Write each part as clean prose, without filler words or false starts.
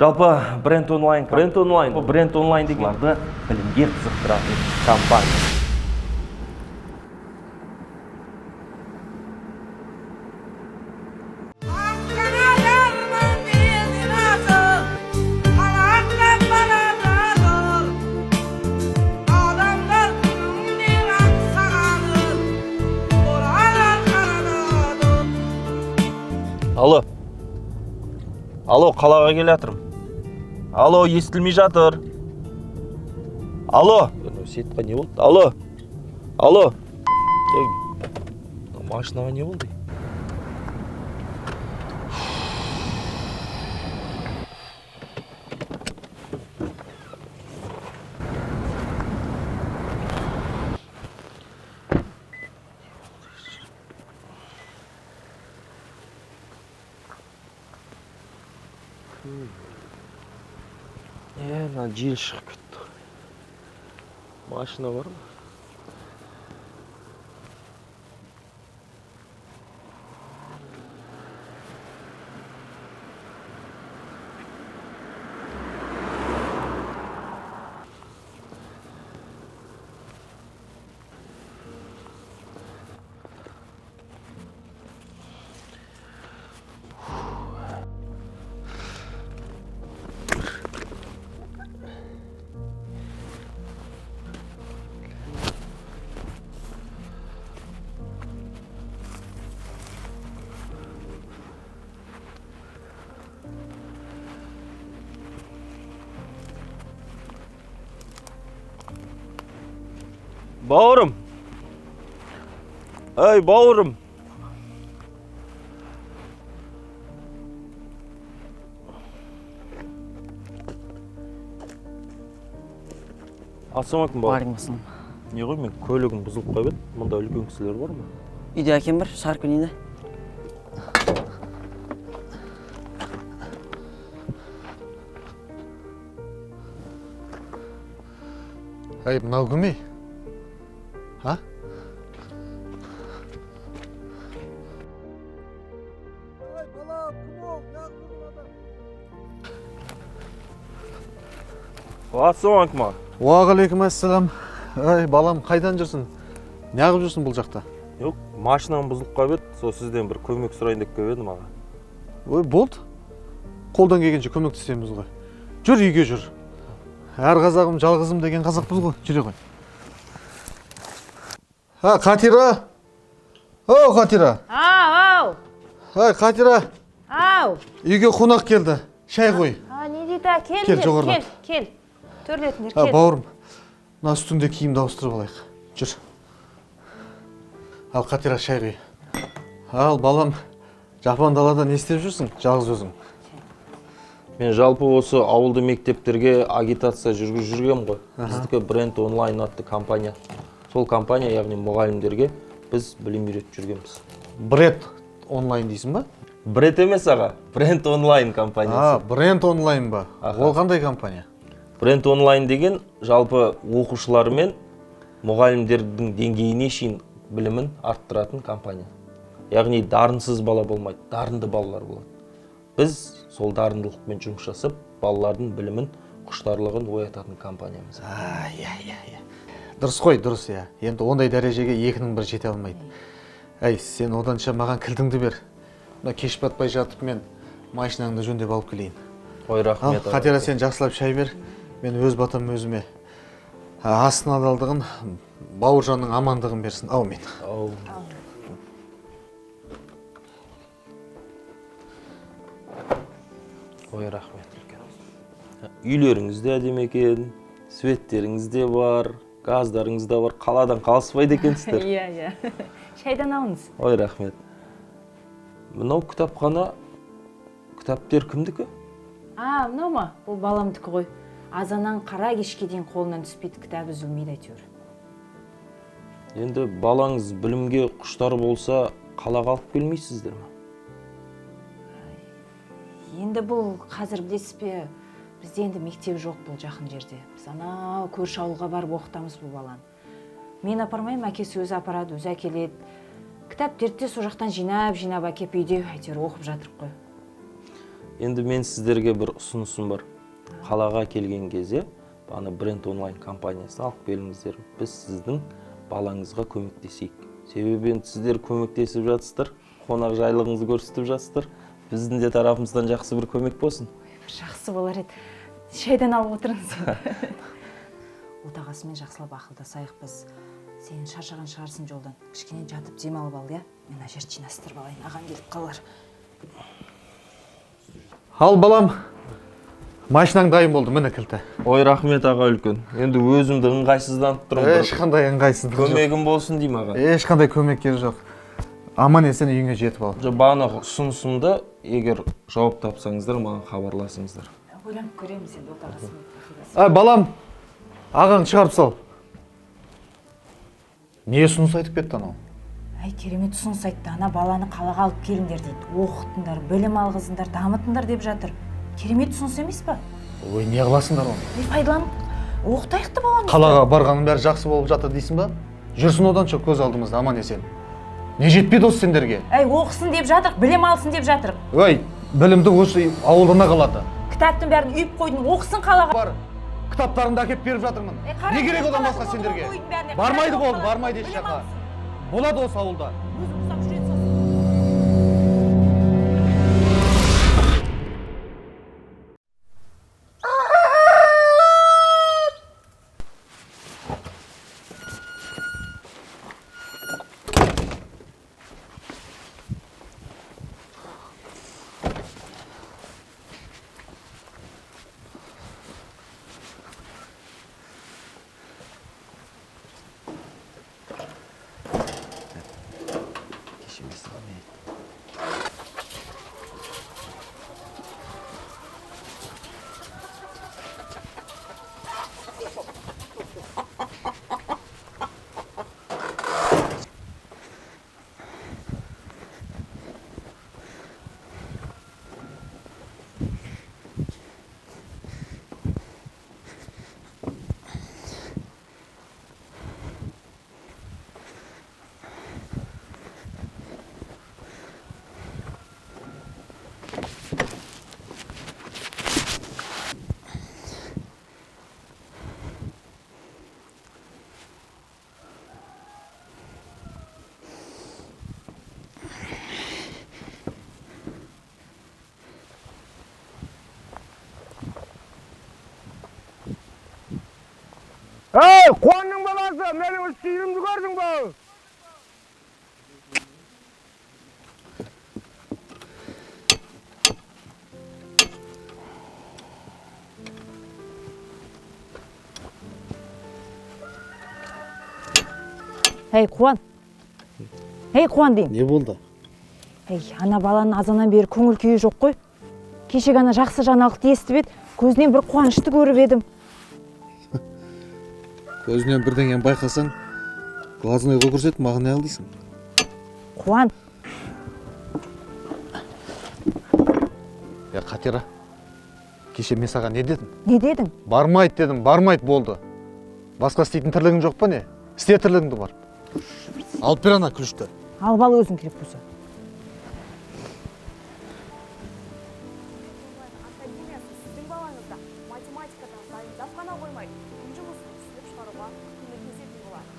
Жалпы бренд онлайн дегенді білімге қызықтыратын компания. Алло, қалаға келе жатырмын. Алло, естілмей жатыр. Алло, Сейітқа не болды? Алло. Машинаға не болды? Мына жел шығып кетті. Машина бар ма? Бауырым. Ай, бауырым. Ассалаумағалейкум, бауырым. Уағалейкум. Не ғой, мен көлігім бұзылып қойып еді. Мұнда үлкен кісілер бар ма? Үйде әкем бар, шығарып келейін. Ай, мынау кім ей? А? Ай, балам, кім ол? Ассалаумағалейкум. Уағалейкум ассалам. Ай, балам, қайдан жүрсің? Неғып жүрсің бұл жақта? Жоқ, машинам бұзылып қойып еді. Сол сізден бір көмек сұрайын деп келіп едім аға. Ой, болды. Қолдан келгенше көмектесеміз ғой. Жүр, үйге жүр. Әр қазағым жалғызым деген қазақпыз ғой. Жүре ғой. Қатира. Оу, Қатира. Ау. Ай, Қатира. Ау. Үйге қонақ келді. Шай қой. Не дейді? Кел, жоғарыдан. Кел. Төрлетіңдер, кел. Бауырым, мына үстіңде киімді ауыстырып алайық. Жүр. Ал, Қатира, шай қой. Ал, балам, жапан далада не істеп жүрсің? Жалғыз өзің. Мен жалпы осы ауылды мектептерге агитация жүргізіп жүргем ғой. Біздікі бренд онлайн атты компания. Сол компания, яғни мұғалімдерге біз білім үйретіп жүргенбіз. Бренд онлайн дейсің ба? Бренд емес аға, бренд онлайн компаниясы. Бренд онлайн ба? Ол қандай компания? Бренд онлайн деген жалпы оқушылар мен мұғалімдердің деңгейіне шейін білімін арттыратын компания. Яғни дарынсыз бала болмайды, дарынды балалар болады. Біз сол дарындылықпен жұмыс жасап, балалардың білімін, құштарлығын оятатын компаниямыз. Дұрыс қой, дұрыс, иә. Енді ондай дәрежеге екінің бір жете алмайды. Әй, сен оданша маған кілтіңді бер. Мына кеш батпай жатып мен машинаңды жөндеп алып келейін. Ой, рахмет. Қатира, сен жақсылап шай бер. Мен өз батам өзіме астың адалдығын, Бауыржанның амандығын берсін. Аумин. Ой, рахмет. Үйлеріңіз де әдемі екен, светтеріңіз де бар, газдарыңыз да бар. Қаладан қалыспайды екенсіздер. Иә. Шайдан алыңыз. Ой, рахмет. Мынау кітапхана, кітаптер кімдікі? Мынау ма? Бұл баламдікі ғой. Азаннан қара кешке дейін қолынан түспейді, кітап үзілмейді әйтеуір. Енді балаңыз білімге құштар болса, қалаға алып келмейсіздер ме? Енді бұл қазір білесіз бе, бізде енді мектеп жоқ бұл жақын жерде. Біз анау көрші ауылға барып оқытамыз бұл баланы. Мен апармаймын, әкесі өзі апарады, өзі әкеледі. Кітаптерді сол жақтан жинап әкеп үйде әйтеуір оқып жатырық қой. Енді мен сіздерге бір ұсынысым бар. Қалаға келген кезде бана бренд онлайн компаниясын алып келіңіздер. Біз сіздің балаңызға көмектесейік. Себебі сіздер көмектесіп жатсыздар, қонақ жайлығыңызды көрсетіп жатсыздар. Біздің де тарапымыздан жақсы бір көмек болсын. Жақсы болар еді. Шайдан алып отырыңыз. Отағасымен жақсылап ақылдасайық біз. Сен шаршаған шығарсың жолдан. Кішкене жатып демалып ал, я? Мен ажар жинастырып алайын, ағаң келіп қалар. Ал балам, машинаң дайын болды, міне кілті. Ой, рахмет аға үлкен. Енді өзімді ыңғайсызданып тұрмын. Ешқандай ыңғайсыздық жоқ. Көмегім болсын деймін аға. Ешқандай көмек керек жоқ. Аман есен үйіңе жетіп ал. Бағанағы ұсынысымды егер жауап тапсаңыздар, маған хабарласыңыздар. Ойланып көреміз енді отағасымен ақылдасып. Балам, ағаң шығарып сал. Не ұсыныс айтып кетті анау? Әй, керемет ұсыныс айтты. Ана баланы қалаға алып келіңдер дейді. Оқытыңдар, білім алғызыңдар, дамытыңдар деп жатыр. Керемет ұсыныс емес па? Ой, не қыласыңдар оны? Пайдаланып оқытайықты баланы. Қалаға барғаның бәрі жақсы болып жатыр дейсің ба? Жүрсін оданша көз алдымызда аман есен. Не жетпейді осы сендерге? Әй, оқысын деп жатырық, білім алсын деп жатырық. Ой, білімді осы ауылдана қалады. Кітаптың бәрін үйіп қойдың, оқысын қалаға. Бар, кітаптарымды әкеп беріп жатырмын. Не керек одан басқа сендерге? Бармайды болды, бармайды еш жаққа. Болады осы ауылда. Ey, Kuan'ın balası, benim üstüyümdü gördün mü? Ей, Қуан. Ей, Қуан деймін. Не болды? Ей, ана баланың азаннан бері көңіл күйі жоқ қой. Кешегі ана жақсы жаңалықты естіп еді, көзінен бір қуанышты көріп едім. Көзінен бірдеңені байқасаң, глазныйға көрсетіп, маған не ал дейсің? Қуан. Қатира, кеше мен саған не дедім? Не дедің? Бармайды дедім, бармайды болды. Басқа істейтін тірлігің жоқ па не? Істе тірлігіңді бар. Алып бер ана күлішті. Алып ал өзің керек болса. Академиясы сіздің балаңызда математикадан дайындап қана қоймай, жұмысын істеп шығаруға көмектесетін болады.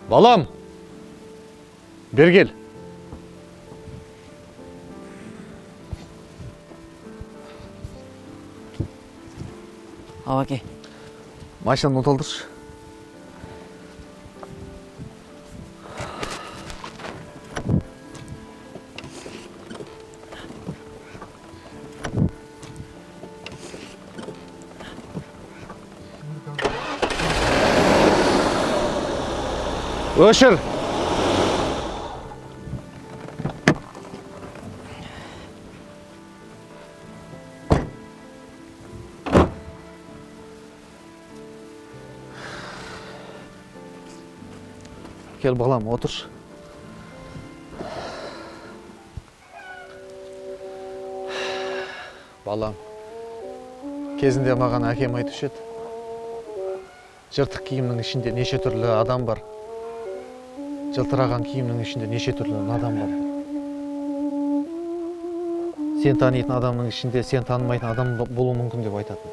Балам, бер кел. Ал әке. Машинаны оталдыршы. Өшір. Кел балам, отыршы. Балам, кезінде маған әкем айтушы еді. Жыртық киімнің ішінде неше түрлі адам бар. Жылтыраған киімнің ішінде неше түрлі надан бар. Сен танитын адамның ішінде сен танымайтын адам болуы мүмкін деп айтатын.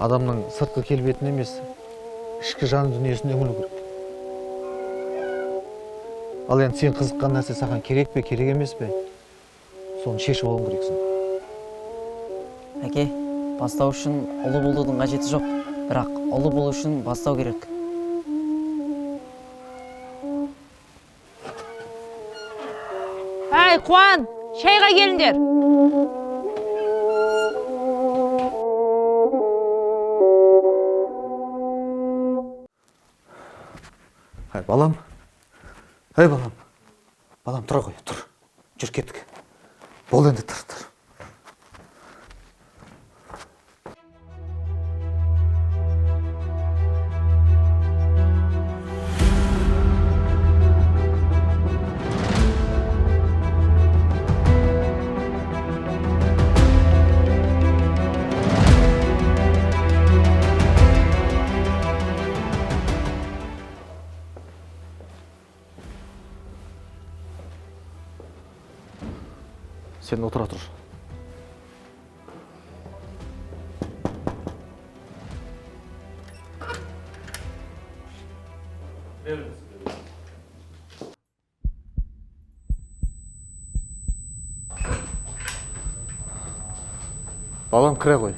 Адамның сыртқы келбетін емес, ішкі жан дүниесіне үңілу керек. Ал енді сен қызыққан нәрсе саған керек пе, керек емес пе? Соны шешіп алуың керексің. Әке, бастау үшін ұлы болудың қажеті жоқ. Бірақ ұлы болу үшін бастау керек. Әй, Қуан, шайға келіңдер. Ай, балам. Ай, балам. Балам, тұра қой, тұр. Жүр кеттік. Бол енді, тұр. Сен отыра тұр. Балам, кіре ғой.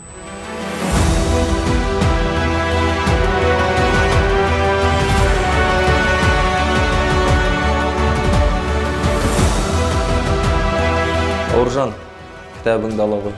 Бауыржан, кітабыңды ала ғой.